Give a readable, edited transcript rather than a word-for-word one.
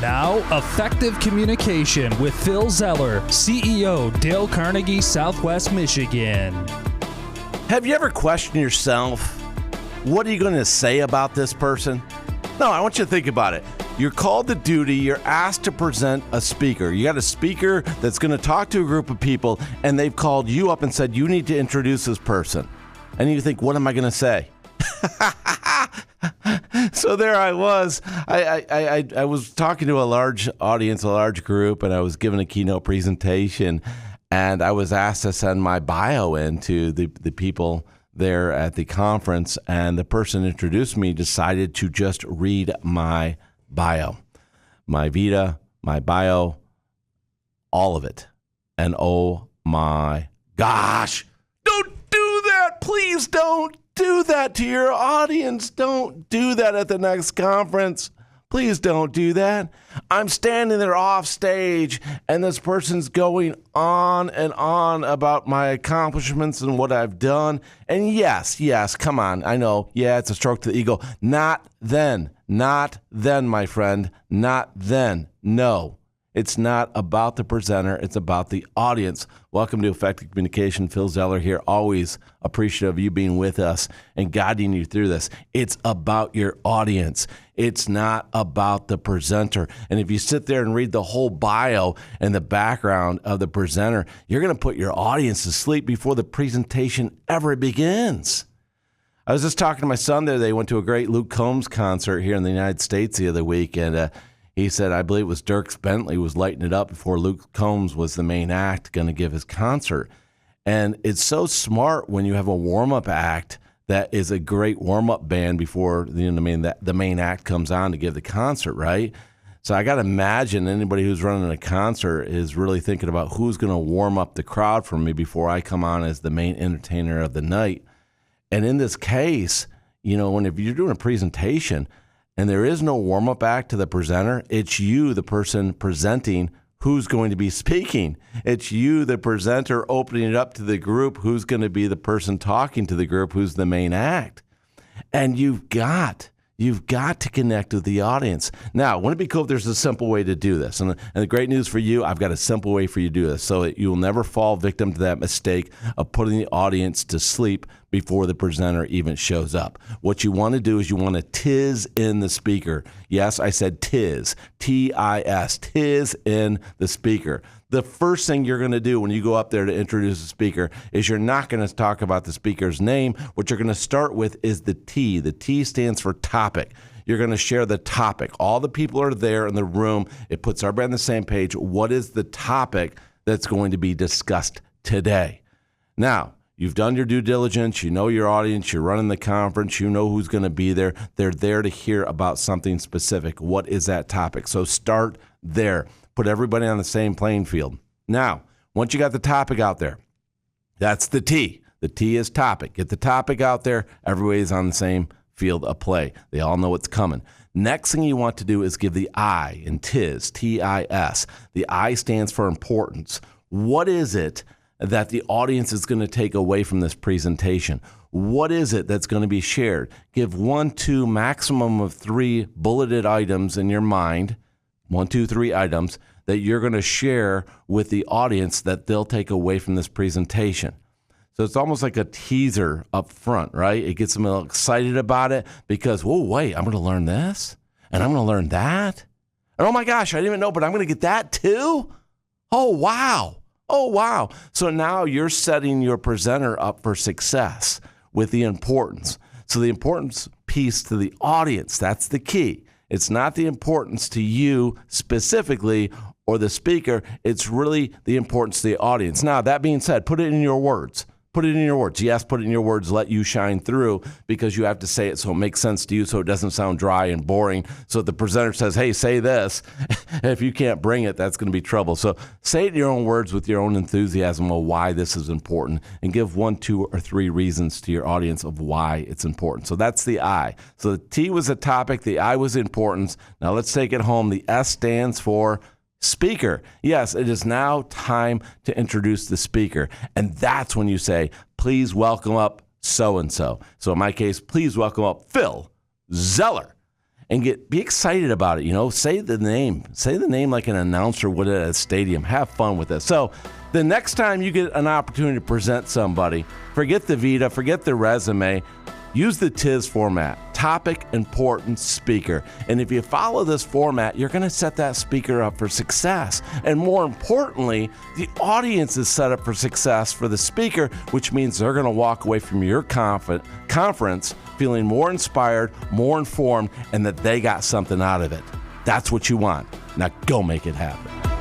Now, Effective Communication with Phil Zeller, CEO, Dale Carnegie, Southwest Michigan. Have you ever questioned yourself, what are you going to say about this person? No, I want you to think about it. You're called to duty. You're asked to present a speaker. You got a speaker that's going to talk to a group of people, and they've called you up and said, you need to introduce this person. And you think, what am I going to say? So there I was. I was talking to a large audience, a large group, and I was giving a keynote presentation, and I was asked to send my bio in to the people there at the conference, and the person introduced me decided to just read my bio, my Vita, my bio, all of it. And oh my gosh, don't do that. Please don't do that to your audience. Don't do that at the next conference. Please don't do that. I'm standing there off stage, and this person's going on and on about my accomplishments and what I've done. And yes, come on. I know, it's a stroke to the ego. Not then, my friend. Not then. No, it's not about the presenter. It's about the audience. Welcome to Effective Communication. Phil Zeller here. Always appreciative of you being with us and guiding you through this. It's about your audience. It's not about the presenter. And if you sit there and read the whole bio and the background of the presenter, you're going to put your audience to sleep before the presentation ever begins. I was just talking to my son there. They went to a great Luke Combs concert here in the United States the other week, and he said, I believe it was Dierks Bentley was lighting it up before Luke Combs was the main act going to give his concert. And it's so smart when you have a warm-up act that is a great warm-up band before the main act comes on to give the concert, right? So I got to imagine anybody who's running a concert is really thinking about who's going to warm up the crowd for me before I come on as the main entertainer of the night. And in this case, if you're doing a presentation and there is no warm-up act to the presenter, it's you, the person presenting, who's going to be speaking. It's you, the presenter, opening it up to the group, who's going to be the person talking to the group, who's the main act. And you've got to connect with the audience. Now, wouldn't it be cool if there's a simple way to do this? And the great news for you, I've got a simple way for you to do this so that you will never fall victim to that mistake of putting the audience to sleep before the presenter even shows up. What you want to do is you want to tiz in the speaker. Yes, I said tiz, T-I-S, tiz in the speaker. The first thing you're going to do when you go up there to introduce a speaker is you're not going to talk about the speaker's name. What you're going to start with is the T. The T stands for topic. You're going to share the topic. All the people are there in the room. It puts everybody on the same page. What is the topic that's going to be discussed today? Now, you've done your due diligence. You know your audience. You're running the conference. You know who's going to be there. They're there to hear about something specific. What is that topic? So start there. Put everybody on the same playing field. Now, once you got the topic out there, that's the T. The T is topic. Get the topic out there. Everybody's on the same field of play. They all know what's coming. Next thing you want to do is give the I in TIS, T-I-S. The I stands for importance. What is it that the audience is going to take away from this presentation? What is it that's going to be shared? Give 1, 2, maximum of 3 bulleted items in your mind, 1, 2, 3 items that you're going to share with the audience that they'll take away from this presentation. So it's almost like a teaser up front, right? It gets them excited about it because, whoa, wait, I'm going to learn this and I'm going to learn that. And oh my gosh, I didn't even know, but I'm going to get that too? Oh, wow. Oh, wow. So now you're setting your presenter up for success with the importance. So the importance piece to the audience, that's the key. It's not the importance to you specifically or the speaker. It's really the importance to the audience. Now, that being said, put it in your words. Put it in your words. Yes, put it in your words. Let you shine through because you have to say it so it makes sense to you so it doesn't sound dry and boring. So if the presenter says, hey, say this, if you can't bring it, that's going to be trouble. So say it in your own words with your own enthusiasm of why this is important and give 1, 2, or 3 reasons to your audience of why it's important. So that's the I. So the T was a topic. The I was importance. Now let's take it home. The S stands for speaker. Yes, it is now time to introduce the speaker. And that's when you say, please welcome up so-and-so. So in my case, please welcome up Phil Zeller. and be excited about it. Say the name like an announcer would at a stadium. Have fun with it. So the next time you get an opportunity to present somebody, forget the vita, forget the resume. Use the TIS format, topic, important, speaker. And if you follow this format, you're going to set that speaker up for success. And more importantly, the audience is set up for success for the speaker, which means they're going to walk away from your conference feeling more inspired, more informed, and that they got something out of it. That's what you want. Now go make it happen.